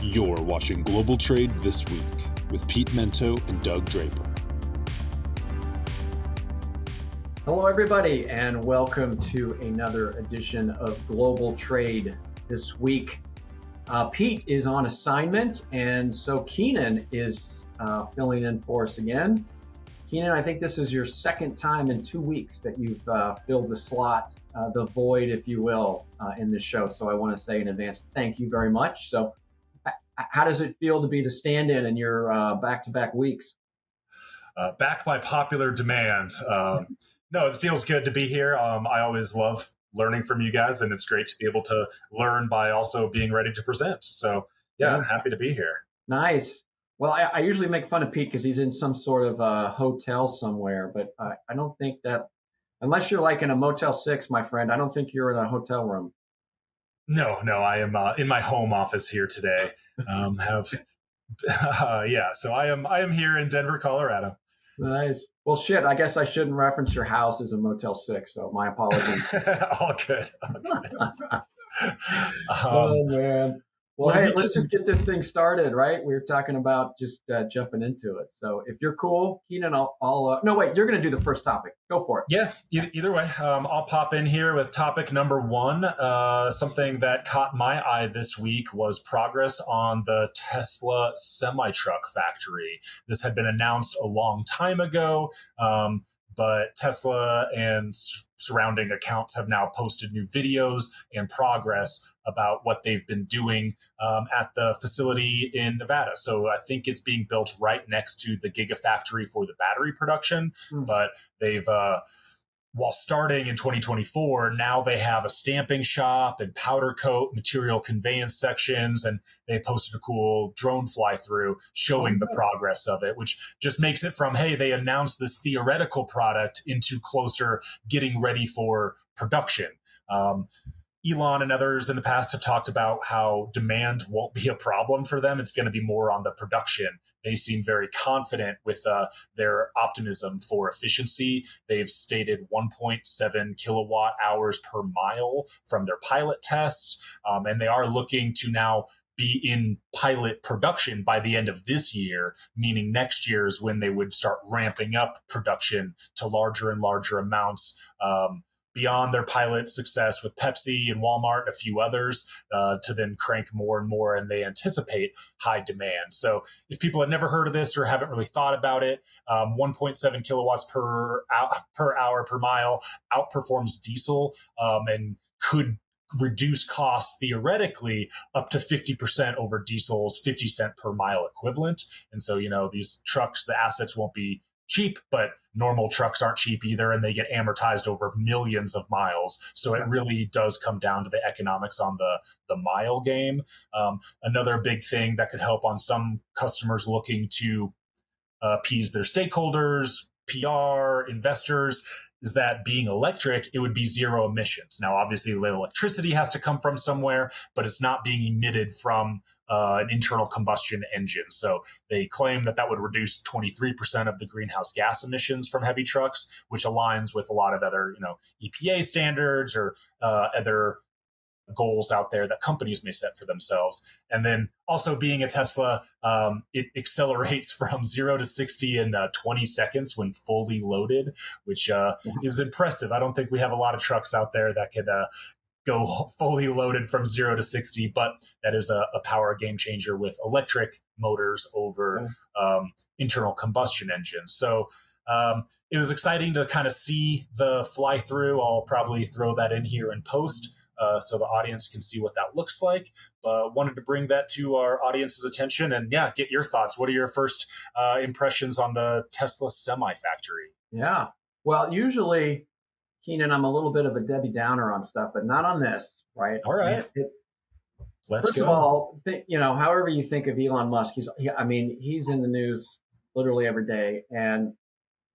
You're watching Global Trade This Week with Pete Mento and Doug Draper. Hello, everybody, and welcome to another edition of Global Trade This Week. Pete is on assignment, and so Keenan is filling in for us again. Keenan, I think this is your second time in 2 weeks that you've filled the slot, the void, if you will, in this show. So I want to say in advance, thank you very much. So how does it feel to be the stand-in in your back-to-back weeks? Back by popular demand. No, it feels good to be here. I always love learning from you guys, and it's great to be able to learn by also being ready to present. So, yeah, happy to be here. Nice. Well, I usually make fun of Pete because he's in some sort of hotel somewhere, but I don't think that, unless you're like in a Motel 6, my friend, I don't think you're in a hotel room. No, I am in my home office here today. So I am here in Denver, Colorado. Nice. Well, shit, I guess I shouldn't reference your house as a Motel 6, so my apologies. All good. Oh, man. Well, hey, let's just get this thing started, right? We were talking about just jumping into it. So if you're cool, Keenan, I'll no, wait, you're going to do the first topic. Go for it. Yeah, either way. I'll pop in here with topic number one. Something that caught my eye this week was progress on the Tesla semi-truck factory. This had been announced a long time ago, but Tesla and surrounding accounts have now posted new videos and progress about what they've been doing at the facility in Nevada. So I think it's being built right next to the Gigafactory for the battery production, but they've while starting in 2024, now they have a stamping shop and powder coat material conveyance sections, and they posted a cool drone fly through showing the progress of it, which just makes it from, hey, they announced this theoretical product into closer getting ready for production. Elon and others in the past have talked about how demand won't be a problem for them. It's going to be more on the production. They seem very confident with their optimism for efficiency. They've stated 1.7 kilowatt hours per mile from their pilot tests, and they are looking to now be in pilot production by the end of this year, meaning next year is when they would start ramping up production to larger and larger amounts, beyond their pilot success with Pepsi and Walmart and a few others, to then crank more and more, and they anticipate high demand. So if people have never heard of this or haven't really thought about it, 1.7 kilowatts per hour per mile outperforms diesel, and could reduce costs theoretically up to 50% over diesel's 50 cent per mile equivalent. And so, these trucks, the assets won't be cheap, but normal trucks aren't cheap either, and they get amortized over millions of miles. So it really does come down to the economics on the mile game. Another big thing that could help on some customers looking to appease their stakeholders, PR, investors, is that being electric, it would be zero emissions. Now, obviously, the electricity has to come from somewhere, but it's not being emitted from an internal combustion engine. So they claim that would reduce 23% of the greenhouse gas emissions from heavy trucks, which aligns with a lot of other, EPA standards or other goals out there that companies may set for themselves. And then also being a Tesla, it accelerates from 0 to 60 in 20 seconds when fully loaded, which is impressive. I don't think we have a lot of trucks out there that could go fully loaded from 0 to 60, but that is a power game changer with electric motors over internal combustion engines. So it was exciting to kind of see the fly through. I'll probably throw that in here in post, so the audience can see what that looks like. But wanted to bring that to our audience's attention and get your thoughts. What are your first impressions on the Tesla semi factory? Yeah. Well, usually, Keenan, I'm a little bit of a Debbie Downer on stuff, but not on this, right? All right. First of all, however you think of Elon Musk, he's in the news literally every day. And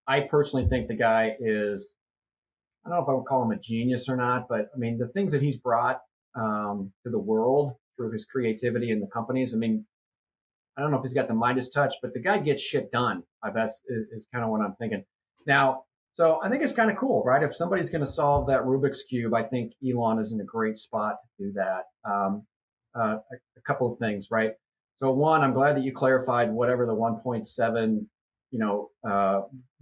I personally think the guy is, I don't know if I would call him a genius or not, but the things that he's brought to the world through his creativity and the companies, I don't know if he's got the Midas touch, but the guy gets shit done, I guess, is kind of what I'm thinking. Now, so I think it's kind of cool, right? If somebody's going to solve that Rubik's Cube, I think Elon is in a great spot to do that. A couple of things, right? So one, I'm glad that you clarified whatever the 1.7,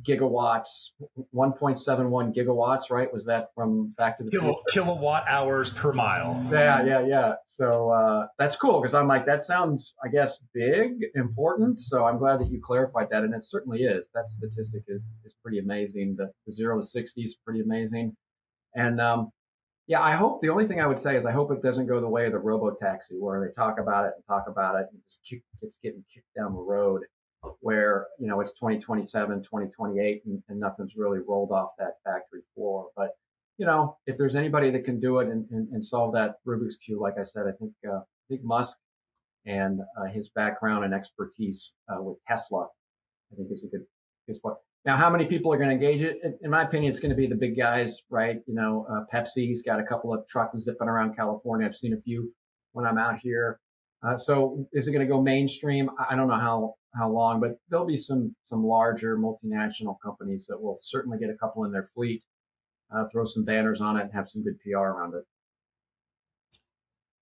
gigawatts, 1.71 gigawatts, right? Was that from Back to the Future? Kilowatt hours per mile. Yeah. So that's cool because I'm like, that sounds, I guess, big, important. So I'm glad that you clarified that, and it certainly is. That statistic is pretty amazing. The 0 to 60 is pretty amazing, and yeah, I hope the only thing I would say is I hope it doesn't go the way of the robo-taxi where they talk about it and just it's getting kicked down the road where, it's 2027, 2028 and nothing's really rolled off that factory floor. But, if there's anybody that can do it and solve that Rubik's Cube, like I said, I think Musk and his background and expertise with Tesla, I think is a good spot. Now, how many people are going to engage it? In my opinion, it's going to be the big guys, right? Pepsi's got a couple of trucks zipping around California. I've seen a few when I'm out here. So is it going to go mainstream? I don't know how long, but there'll be some larger multinational companies that will certainly get a couple in their fleet, throw some banners on it, and have some good PR around it.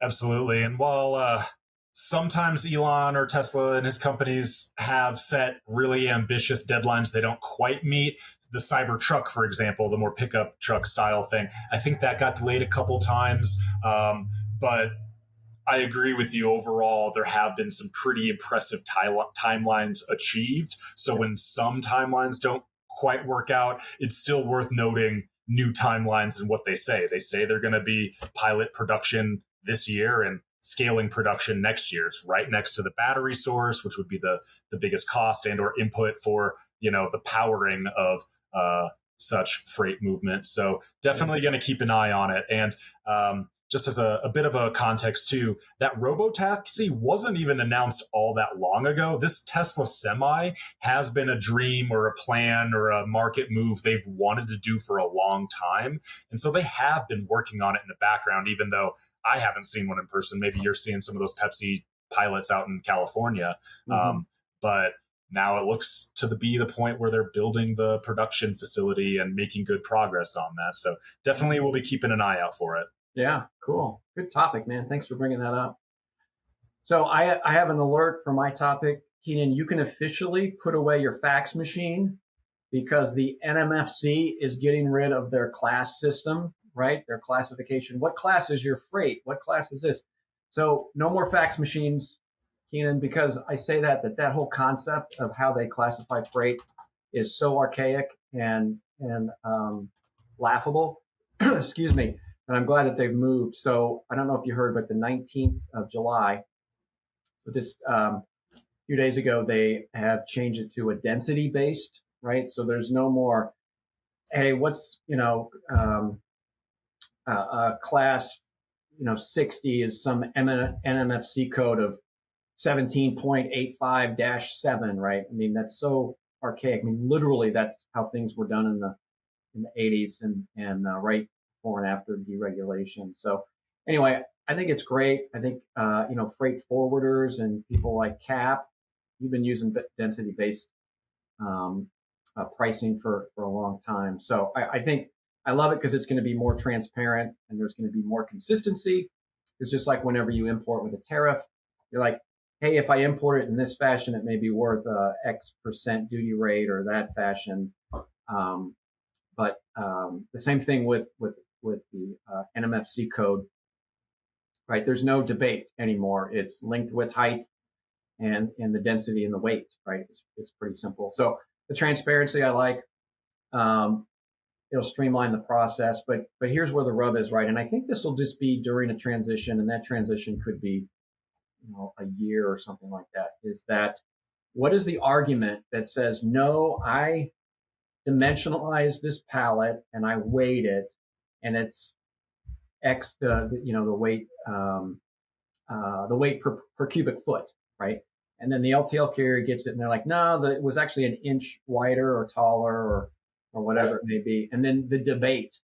Absolutely. And while sometimes Elon or Tesla and his companies have set really ambitious deadlines they don't quite meet, the Cybertruck, for example, the more pickup truck style thing, I think that got delayed a couple times. But I agree with you overall. There have been some pretty impressive timelines achieved. So when some timelines don't quite work out, it's still worth noting new timelines and what they say. They say they're going to be pilot production this year and scaling production next year. It's right next to the battery source, which would be the biggest cost and or input for, the powering of such freight movement. So definitely going to keep an eye on it. And just as a bit of a context too, that robotaxi wasn't even announced all that long ago. This Tesla Semi has been a dream or a plan or a market move they've wanted to do for a long time. And so they have been working on it in the background, even though I haven't seen one in person. Maybe you're seeing some of those Pepsi pilots out in California. Mm-hmm. But now it looks to be the point where they're building the production facility and making good progress on that. So definitely we'll be keeping an eye out for it. Yeah, cool. Good topic, man. Thanks for bringing that up. So I have an alert for my topic. Keenan, you can officially put away your fax machine because the NMFC is getting rid of their class system, right? Their classification. What class is your freight? What class is this? So no more fax machines, Keenan, because I say that whole concept of how they classify freight is so archaic and laughable. Excuse me. And I'm glad that they've moved. So I don't know if you heard, but the 19th of July, so just a few days ago, they have changed it to a density based, right? So there's no more, hey, what's, class, 60 is some NMFC code of 17.85-7, right? I mean, that's so archaic. I mean, literally, that's how things were done in the 80s and right before and after deregulation. So anyway, I think it's great. I think, freight forwarders and people like CAP, you've been using density-based pricing for a long time. So I think I love it because it's going to be more transparent and there's going to be more consistency. It's just like whenever you import with a tariff, you're like, hey, if I import it in this fashion, it may be worth X% duty rate or that fashion. But the same thing with the NMFC code, right? There's no debate anymore. It's linked with height and the density and the weight, right? It's pretty simple. So the transparency I like. It'll streamline the process, but here's where the rub is, right? And I think this will just be during a transition, and that transition could be, a year or something like that. Is that what is the argument that says no? I dimensionalize this pallet and I weighed it, and it's X the weight per cubic foot, right? And then the LTL carrier gets it, and they're like, no, it was actually an inch wider or taller or whatever it may be. And then the debate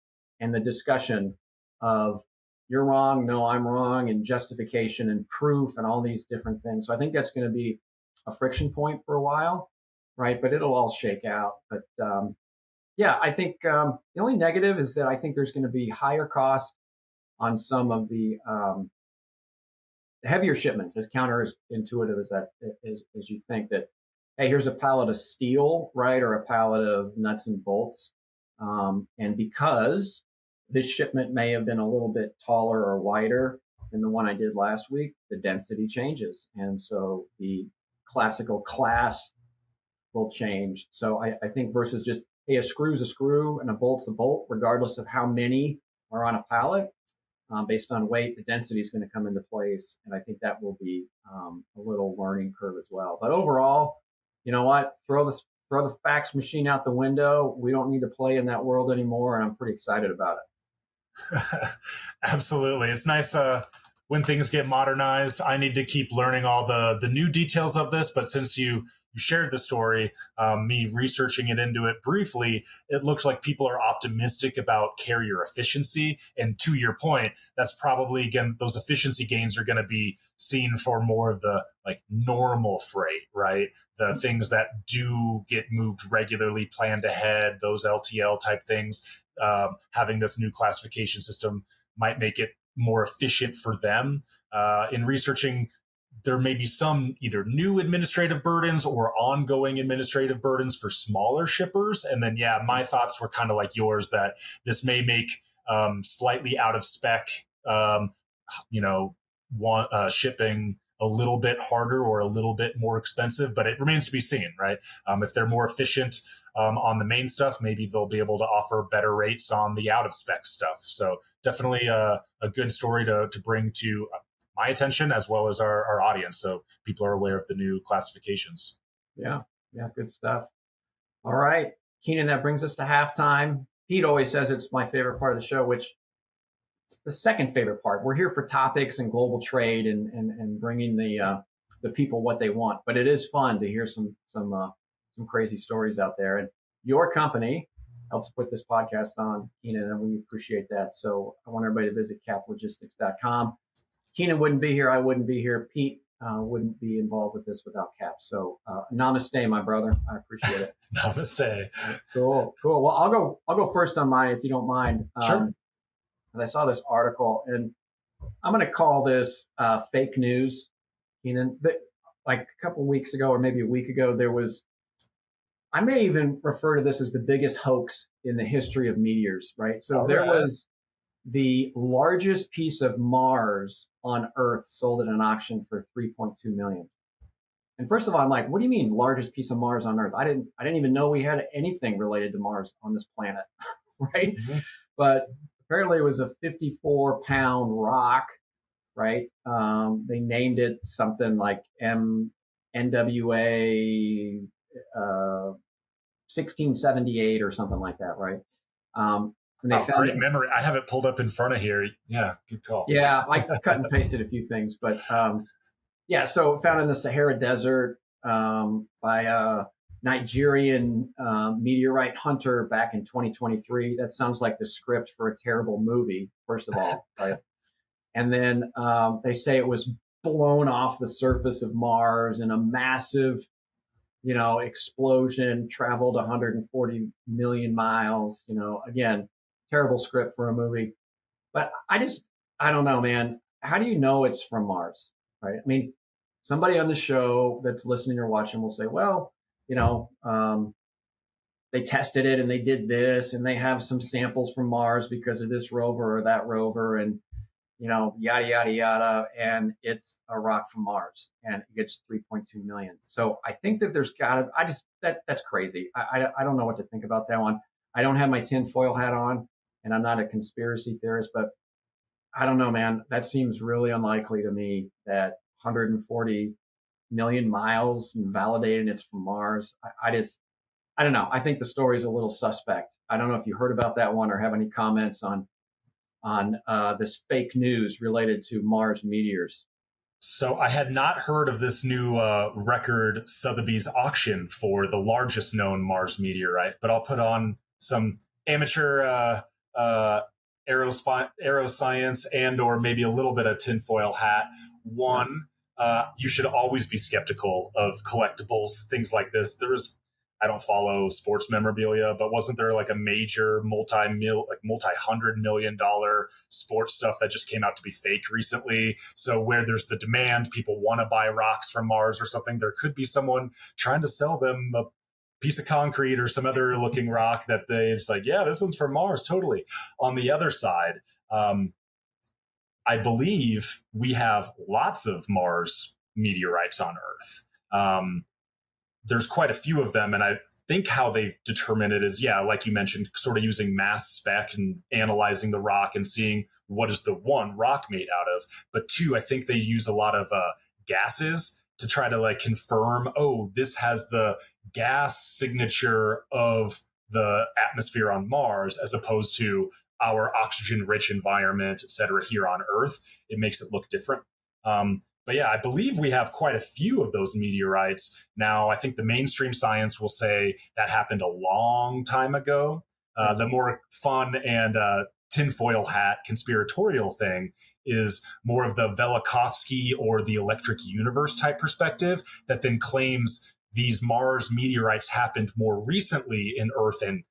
and the discussion of you're wrong, no, I'm wrong, and justification and proof and all these different things. So I think that's going to be a friction point for a while, right? But it'll all shake out. But yeah, I think the only negative is that I think there's going to be higher cost on some of the heavier shipments, as counterintuitive as that as you think that, hey, here's a pallet of steel, right, or a pallet of nuts and bolts, and because this shipment may have been a little bit taller or wider than the one I did last week, the density changes, and so the classical class will change. So I think versus just, hey, a screw's a screw and a bolt's a bolt, regardless of how many are on a pallet. Based on weight, the density is going to come into place, and I think that will be a little learning curve as well. But overall, you know what? Throw the fax machine out the window. We don't need to play in that world anymore, and I'm pretty excited about it. Absolutely, it's nice when things get modernized. I need to keep learning all the new details of this, but since you shared the story, me researching it into it briefly, it looks like people are optimistic about carrier efficiency. And to your point, that's probably, again, those efficiency gains are going to be seen for more of the like normal freight, right? The things that do get moved regularly, planned ahead, those LTL type things. Having this new classification system might make it more efficient for them. In researching, there may be some either new administrative burdens or ongoing administrative burdens for smaller shippers. And then, yeah, my thoughts were kind of like yours, that this may make slightly out of spec, shipping a little bit harder or a little bit more expensive, but it remains to be seen, right? If they're more efficient on the main stuff, maybe they'll be able to offer better rates on the out of spec stuff. So definitely a good story to bring to my attention as well as our audience, so people are aware of the new classifications. Yeah, good stuff. All right, Keenan, that brings us to halftime. Pete always says it's my favorite part of the show, which is the second favorite part. We're here for topics and global trade and bringing the people what they want, but it is fun to hear some crazy stories out there. And your company helps put this podcast on, Keenan, and we appreciate that. So I want everybody to visit caplogistics.com. Keenan wouldn't be here. I wouldn't be here. Pete wouldn't be involved with this without Cap. So namaste, my brother. I appreciate it. Namaste. Cool. Well, I'll go first on mine if you don't mind. Sure. And I saw this article, and I'm going to call this fake news. Keenan, like a couple of weeks ago or maybe a week ago, I may even refer to this as the biggest hoax in the history of meteors, right? So there was the largest piece of Mars on Earth sold at an auction for $3.2 million. And first of all, I'm like, what do you mean largest piece of Mars on Earth? I didn't even know we had anything related to Mars on this planet, right? Mm-hmm. But apparently it was a 54-pound rock, right? They named it something like NWA 1678 or something like that, right? Great memory. I have it pulled up in front of here. Yeah, good call. Yeah, I cut and pasted a few things, but so found in the Sahara Desert by a Nigerian meteorite hunter back in 2023. That sounds like the script for a terrible movie, first of all, right? And then they say it was blown off the surface of Mars in a massive, explosion, traveled 140 million miles, again, terrible script for a movie. But I don't know, man. How do you know it's from Mars, right? I mean, somebody on the show that's listening or watching will say, well, they tested it and they did this and they have some samples from Mars because of this rover or that rover and, yada, yada, yada. And it's a rock from Mars and it gets 3.2 million. So I think that there's that's crazy. I don't know what to think about that one. I don't have my tinfoil hat on and I'm not a conspiracy theorist, but I don't know, man. That seems really unlikely to me that 140 million miles validating it's from Mars. I don't know. I think the story is a little suspect. I don't know if you heard about that one or have any comments on this fake news related to Mars meteors. So I had not heard of this new record Sotheby's auction for the largest known Mars meteorite, but I'll put on some amateur aeroscience and or maybe a little bit of tinfoil hat. One, you should always be skeptical of collectibles, things like this. There was I don't follow sports memorabilia, but wasn't there like a major multi-$100 million sports stuff that just came out to be fake recently? So where there's the demand, people want to buy rocks from Mars or something. There could be someone trying to sell them a piece of concrete or some other looking rock that it's like, yeah, this one's from Mars, totally. On the other side, I believe we have lots of Mars meteorites on Earth. There's quite a few of them, and I think how they determine it is, yeah, like you mentioned, sort of using mass spec and analyzing the rock and seeing what is the one rock made out of. But two, I think they use a lot of gases to try to like confirm, oh, this has the gas signature of the atmosphere on Mars as opposed to our oxygen-rich environment, et cetera, here on Earth. It makes it look different. But yeah, I believe we have quite a few of those meteorites. Now, I think the mainstream science will say that happened a long time ago. The more fun and tinfoil hat conspiratorial thing is more of the Velikovsky or the electric universe type perspective that then claims these Mars meteorites happened more recently in Earth and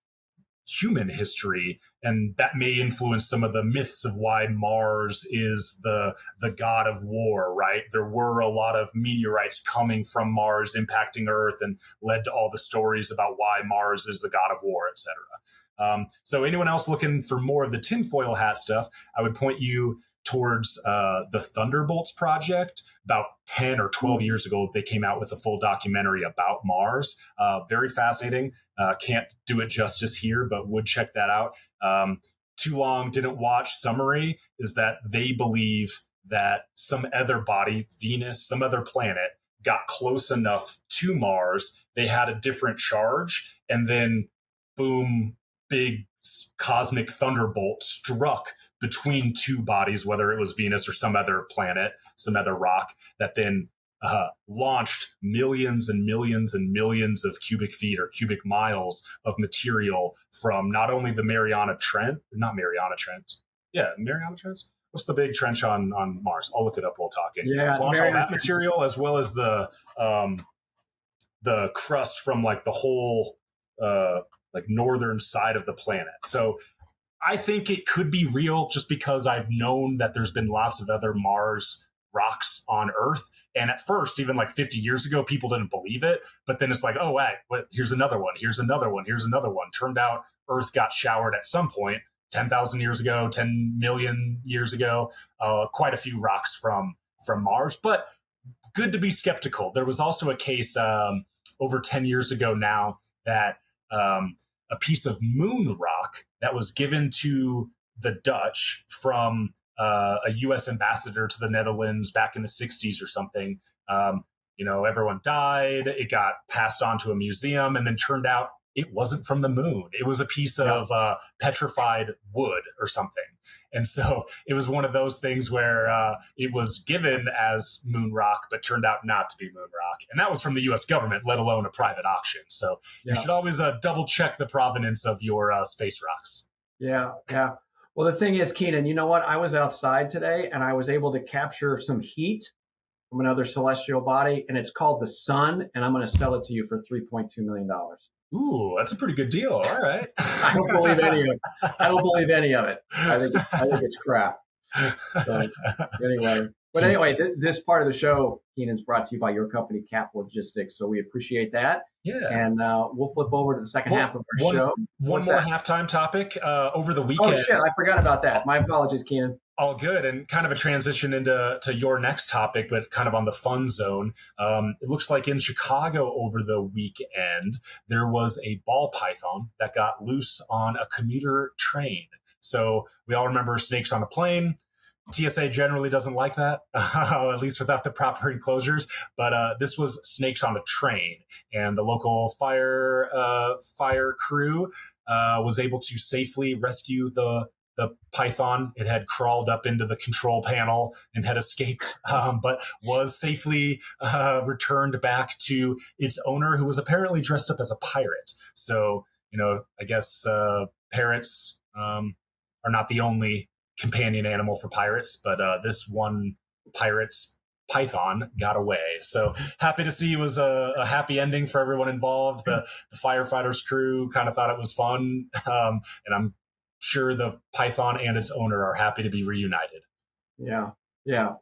human history, and that may influence some of the myths of why Mars is the god of war, right? There were a lot of meteorites coming from Mars impacting Earth and led to all the stories about why Mars is the god of war, etc. So anyone else looking for more of the tinfoil hat stuff, I would point you towards the Thunderbolts project. About 10 or 12 years ago, they came out with a full documentary about Mars. Very fascinating. Can't do it justice here, but would check that out. Too long, didn't watch. Summary is that they believe that some other body, Venus, some other planet, got close enough to Mars. They had a different charge, and then boom, big cosmic thunderbolt struck between two bodies, whether it was Venus or some other planet, some other rock, that then launched millions and millions and millions of cubic feet or cubic miles of material from not only the Mariana Trench. What's the big trench on Mars? I'll look it up while talking. Yeah, launched all that material as well as the crust from like the whole like northern side of the planet. So I think it could be real just because I've known that there's been lots of other Mars rocks on Earth. And at first, even like 50 years ago, people didn't believe it. But then it's like, oh, wait, here's another one. Here's another one. Here's another one. Turned out Earth got showered at some point, 10,000 years ago, 10 million years ago, quite a few rocks from Mars. But good to be skeptical. There was also a case over 10 years ago now that a piece of moon rock that was given to the Dutch from a U.S. ambassador to the Netherlands back in the 60s or something. Everyone died. It got passed on to a museum and then turned out it wasn't from the moon. It was a piece of petrified wood or something. And so it was one of those things where it was given as moon rock, but turned out not to be moon rock. And that was from the U.S. government, let alone a private auction. So you should always double check the provenance of your space rocks. Yeah. Well, the thing is, Keenan, you know what? I was outside today and I was able to capture some heat from another celestial body, and it's called the sun, and I'm going to sell it to you for $3.2 million. Ooh, that's a pretty good deal. All right. I don't believe any of it. I think it's crap. So anyway, this part of the show, Keenan's brought to you by your company, Cap Logistics. So we appreciate that. Yeah. And we'll flip over to the second half of our show. One more halftime topic over the weekend. Oh, shit. I forgot about that. My apologies, Keenan. All good. And kind of a transition into your next topic, but kind of on the fun zone. It looks like in Chicago over the weekend, there was a ball python that got loose on a commuter train. So we all remember snakes on a plane. TSA generally doesn't like that, at least without the proper enclosures. But this was snakes on a train, and the local fire crew was able to safely rescue the python. It had crawled up into the control panel and had escaped, but was safely returned back to its owner, who was apparently dressed up as a pirate. So, I guess parrots are not the only companion animal for pirates, but this one pirate's Python got away. So happy to see it was a happy ending for everyone involved. The firefighters crew kind of thought it was fun. And I'm sure the Python and its owner are happy to be reunited. Yeah. Yeah.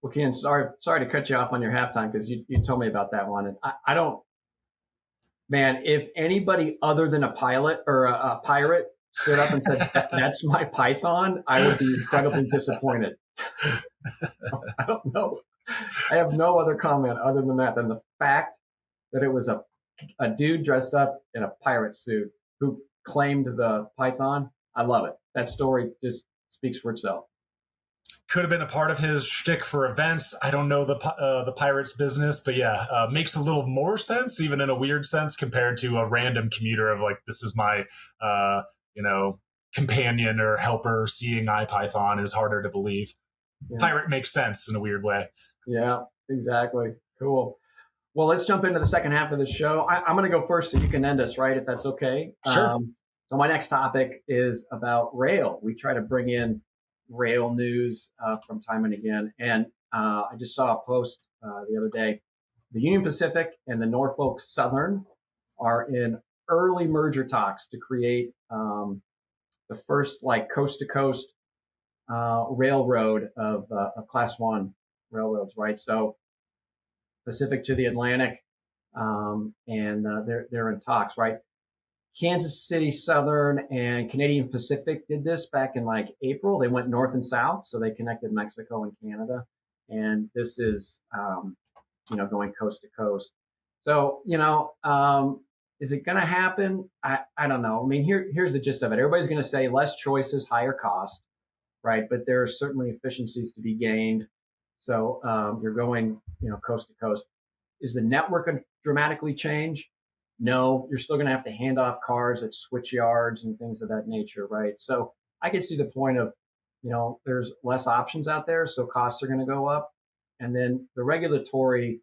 Well, Keenan, sorry to cut you off on your halftime because you told me about that one. And I don't, man, if anybody other than a pilot or a pirate stood up and said, that's my Python, I would be incredibly disappointed. I don't know. I have no other comment other than that, than the fact that it was a dude dressed up in a pirate suit who claimed the Python. I love it. That story just speaks for itself. Could have been a part of his shtick for events. I don't know the pirate's business, but yeah, makes a little more sense, even in a weird sense, compared to a random commuter of like, this is my, companion or helper. Seeing IPython is harder to believe. Yeah. Pirate makes sense in a weird way. Yeah, exactly. Cool. Well, let's jump into the second half of the show. I'm going to go first so you can end us, right, if that's okay. Sure. So my next topic is about rail. We try to bring in rail news from time and again. And I just saw a post the other day. The Union Pacific and the Norfolk Southern are in early merger talks to create the first like coast-to-coast railroad of Class 1 railroads, right? So Pacific to the Atlantic, and they're in talks, right? Kansas City Southern and Canadian Pacific did this back in like April. They went north and south, so they connected Mexico and Canada. And this is, going coast to coast. So, is it going to happen? I don't know. I mean, here's the gist of it. Everybody's going to say less choices, higher cost, right? But there are certainly efficiencies to be gained. So you're going, coast to coast. Is the network going to dramatically change? No, you're still going to have to hand off cars at switch yards and things of that nature, right? So I can see the point of, there's less options out there, so costs are going to go up. And then the regulatory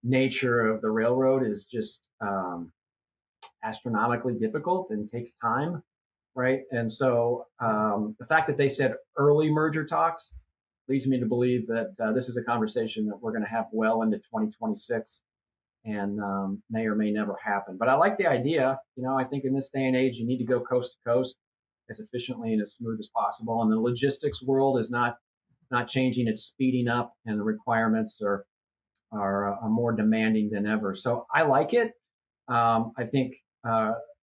nature of the railroad is just astronomically difficult and takes time, right? And so the fact that they said early merger talks leads me to believe that this is a conversation that we're going to have well into 2026 and may or may never happen. But I like the idea. I think in this day and age, you need to go coast to coast as efficiently and as smooth as possible. And the logistics world is not changing; it's speeding up, and the requirements are more demanding than ever. So I like it. I think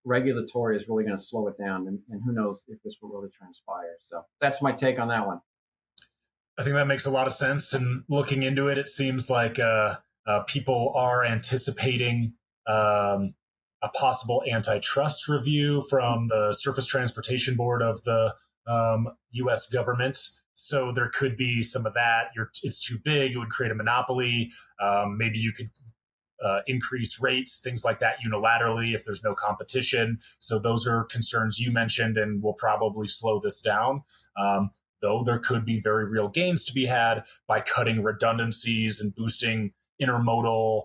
regulatory is really going to slow it down, and who knows if this will really transpire. So that's my take on that one. I think that makes a lot of sense. And looking into it, it seems like people are anticipating a possible antitrust review from the Surface Transportation Board of the U.S. government. So there could be some of that. It's too big. It would create a monopoly. Maybe you could increase rates, things like that unilaterally if there's no competition. So those are concerns you mentioned and will probably slow this down. Though there could be very real gains to be had by cutting redundancies and boosting intermodal,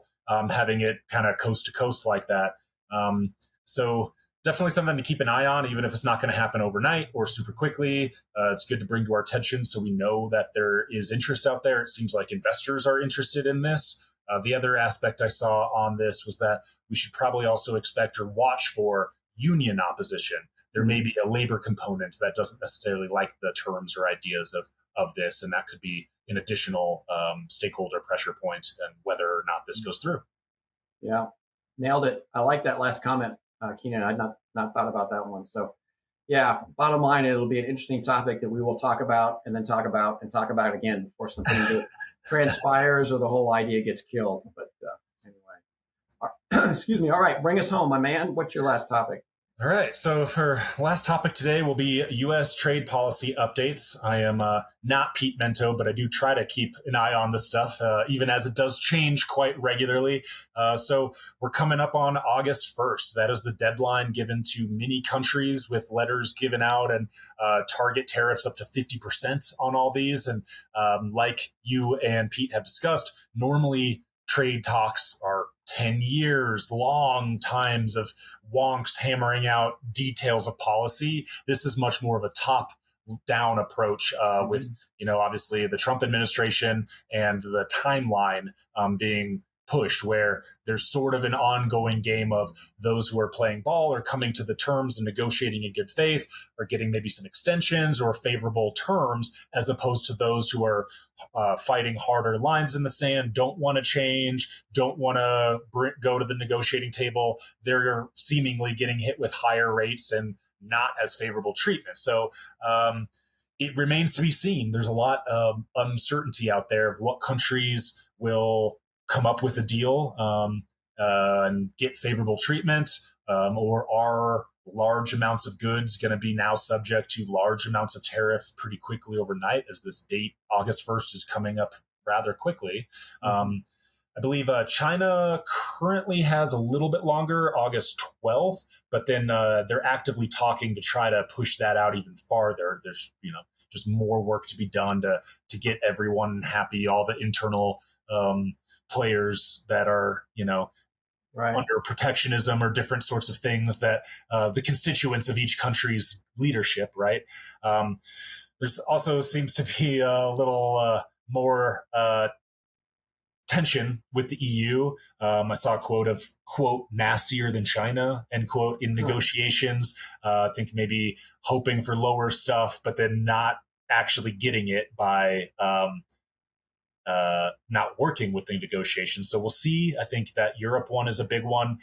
having it kind of coast to coast like that. So definitely something to keep an eye on, even if it's not going to happen overnight or super quickly. It's good to bring to our attention so we know that there is interest out there. It seems like investors are interested in this. The other aspect I saw on this was that we should probably also expect or watch for union opposition. There may be a labor component that doesn't necessarily like the terms or ideas of this, and that could be an additional stakeholder pressure point and whether or not this goes through. Yeah, nailed it. I like that last comment, Keenan. I'd not thought about that one. So, yeah, bottom line, it'll be an interesting topic that we will talk about and then talk about and talk about again before something transpires or the whole idea gets killed. But anyway, excuse me. All right, bring us home, my man. What's your last topic? All right. So for last topic today will be U.S. trade policy updates. I am not Pete Mento, but I do try to keep an eye on this stuff, even as it does change quite regularly. So we're coming up on August 1st. That is the deadline given to many countries with letters given out and target tariffs up to 50% on all these. And like you and Pete have discussed, normally trade talks are 10 years long times of wonks hammering out details of policy. This is much more of a top down approach with, obviously the Trump administration and the timeline being pushed, where there's sort of an ongoing game of those who are playing ball or coming to the terms and negotiating in good faith or getting maybe some extensions or favorable terms, as opposed to those who are fighting harder lines in the sand, don't want to change, don't want to go to the negotiating table. They're seemingly getting hit with higher rates and not as favorable treatment. So it remains to be seen. There's a lot of uncertainty out there of what countries will come up with a deal and get favorable treatment, or are large amounts of goods going to be now subject to large amounts of tariff pretty quickly overnight, as this date, August 1st, is coming up rather quickly. I believe China currently has a little bit longer, August 12th, but then they're actively talking to try to push that out even farther. There's, just more work to be done to get everyone happy, all the internal players that are, right, under protectionism or different sorts of things that the constituents of each country's leadership, right? There's also seems to be a little more tension with the EU. I saw a quote of, quote, nastier than China, end quote, in negotiations. I think maybe hoping for lower stuff, but then not actually getting it by not working with the negotiations. So we'll see. I think that Europe one is a big one.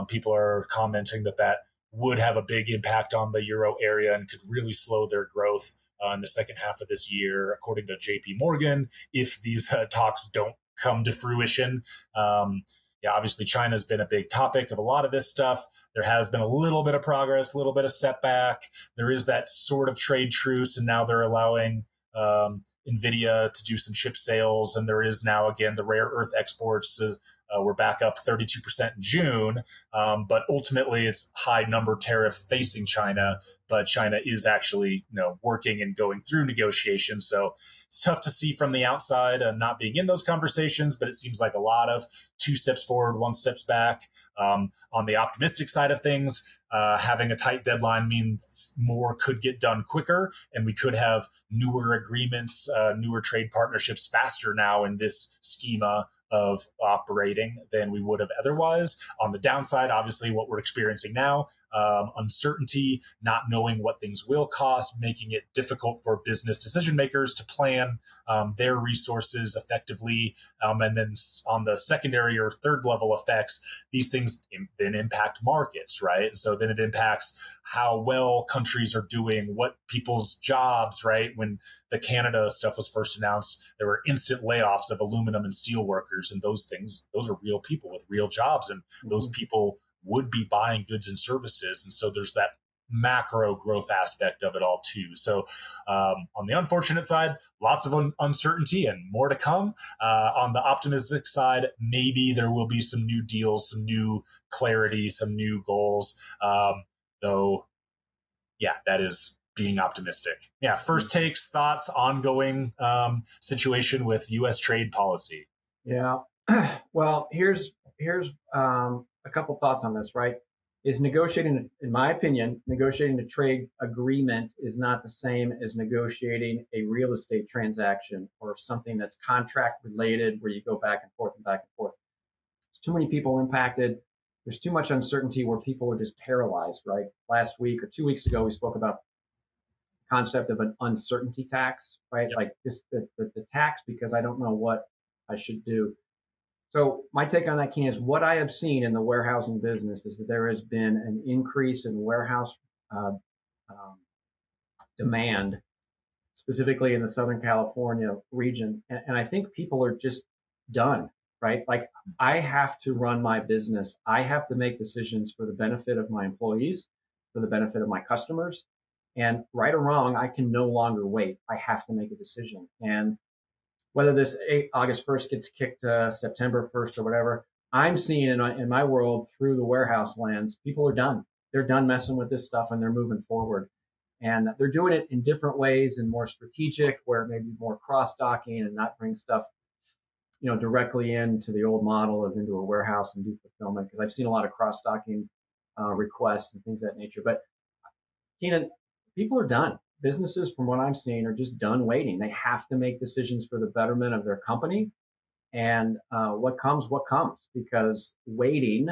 People are commenting that would have a big impact on the euro area and could really slow their growth in the second half of this year, according to JP Morgan, if these talks don't come to fruition. Obviously China's been a big topic of a lot of this stuff. There has been a little bit of progress, a little bit of setback. There is that sort of trade truce, and now they're allowing NVIDIA to do some chip sales. And there is now, again, the rare earth exports. We're back up 32% in June. But ultimately, it's high number tariff facing China. But China is actually, working and going through negotiations. So it's tough to see from the outside and not being in those conversations. But it seems like a lot of 2 steps forward, 1 steps back. On the optimistic side of things, having a tight deadline means more could get done quicker, and we could have newer agreements, newer trade partnerships faster now in this schema of operating than we would have otherwise. On the downside, obviously, what we're experiencing now, uncertainty, not knowing what things will cost, making it difficult for business decision makers to plan their resources effectively. And then on the secondary or third level effects, these things then impact markets, right? And so then it impacts how well countries are doing, what people's jobs, right? When the Canada stuff was first announced, there were instant layoffs of aluminum and steel workers, and those are real people with real jobs, and those people would be buying goods and services. And so there's that macro growth aspect of it all too. So on the unfortunate side, lots of uncertainty and more to come. On the optimistic side, maybe there will be some new deals, some new clarity, some new goals. Though, that is being optimistic. First takes, thoughts, ongoing situation with U.S. trade policy. Yeah. Well, here's a couple thoughts on this, right? Is negotiating, in my opinion, negotiating a trade agreement is not the same as negotiating a real estate transaction or something that's contract related where you go back and forth and back and forth. There's too many people impacted. There's too much uncertainty where people are just paralyzed, right? Last week or 2 weeks ago, we spoke about the concept of an uncertainty tax, right? Yep. Like this, the tax because I don't know what I should do. So my take on that, Keenan, is what I have seen in the warehousing business is that there has been an increase in warehouse demand, specifically in the Southern California region. And I think people are just done, right? Like I have to run my business. I have to make decisions for the benefit of my employees, for the benefit of my customers. And right or wrong, I can no longer wait. I have to make a decision. And whether this August 1st gets kicked to September 1st or whatever, I'm seeing in my world through the warehouse lens, people are done. They're done messing with this stuff and they're moving forward. And they're doing it in different ways and more strategic, where maybe more cross-docking and not bring stuff, directly into the old model of into a warehouse and do fulfillment. Because I've seen a lot of cross-docking requests and things of that nature. But Keenan, people are done. businesses, from what I'm seeing, are just done waiting. They have to make decisions for the betterment of their company, and what comes, because waiting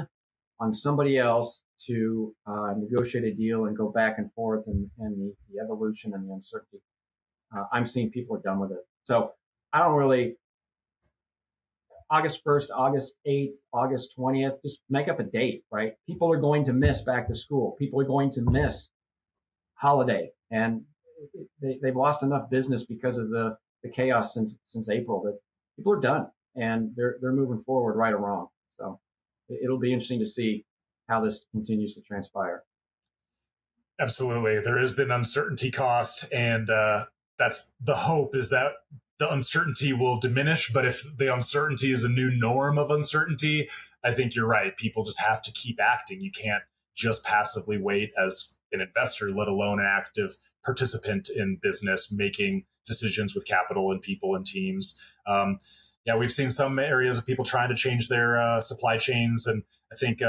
on somebody else to negotiate a deal and go back and forth, and the evolution and the uncertainty, I'm seeing people are done with it. So I don't really. August 1st, August 8th, August 20th, just make up a date, right? People are going to miss back to school. People are going to miss holiday, and they've lost enough business because of the chaos since April that people are done, and they're moving forward, right or wrong. So it'll be interesting to see how this continues to transpire. Absolutely. There is an uncertainty cost, and that's the hope, is that the uncertainty will diminish. But if the uncertainty is a new norm of uncertainty, I think you're right. People just have to keep acting. You can't just passively wait as an investor, let alone an active participant in business, making decisions with capital and people and teams. We've seen some areas of people trying to change their supply chains. And I think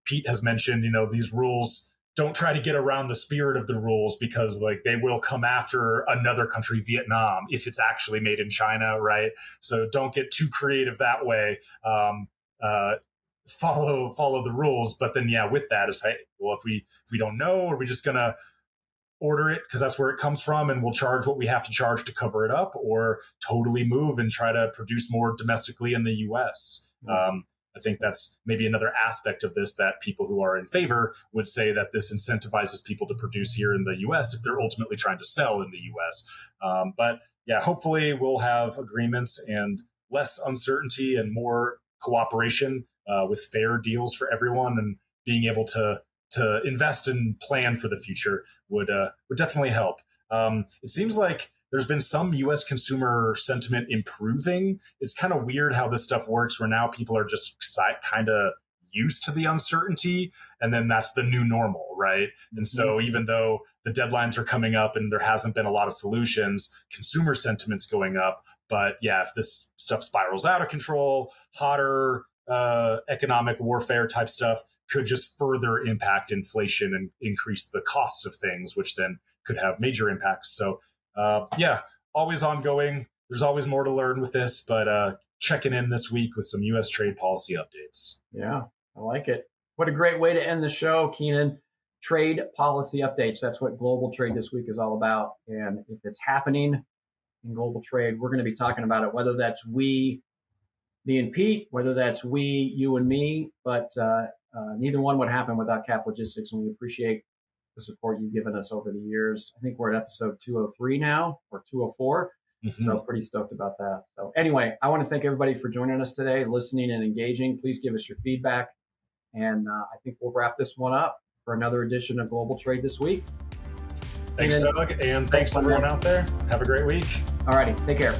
Pete has mentioned, these rules, don't try to get around the spirit of the rules, because they will come after another country, Vietnam, if it's actually made in China, right? So don't get too creative that way. Follow the rules, but then with that is, hey, well, if we don't know, are we just gonna order it because that's where it comes from, and we'll charge what we have to charge to cover it up, or totally move and try to produce more domestically in the U.S. I think that's maybe another aspect of this, that people who are in favor would say that this incentivizes people to produce here in the U.S. if they're ultimately trying to sell in the U.S. But hopefully we'll have agreements and less uncertainty and more cooperation with fair deals for everyone, and being able to invest and plan for the future would definitely help. It seems like there's been some U.S. consumer sentiment improving. It's kind of weird how this stuff works, where now people are just kind of used to the uncertainty, and then that's the new normal, right? And so even though the deadlines are coming up and there hasn't been a lot of solutions, consumer sentiment's going up. But if this stuff spirals out of control, hotter economic warfare type stuff could just further impact inflation and increase the costs of things, which then could have major impacts. So always ongoing. There's always more to learn with this, but checking in this week with some U.S. trade policy updates. Yeah, I like it. What a great way to end the show, Keenan. Trade policy updates. That's what Global Trade this week is all about. And if it's happening in global trade, we're going to be talking about it, whether that's me and Pete, whether that's you and me, but neither one would happen without Cap Logistics, and we appreciate the support you've given us over the years. I think we're at episode 203 now, or 204. So pretty stoked about that. So anyway, I want to thank everybody for joining us today, listening and engaging. Please give us your feedback. And I think we'll wrap this one up for another edition of Global Trade this week. Thanks, Doug. And thanks everyone out there. Have a great week. All righty. Take care.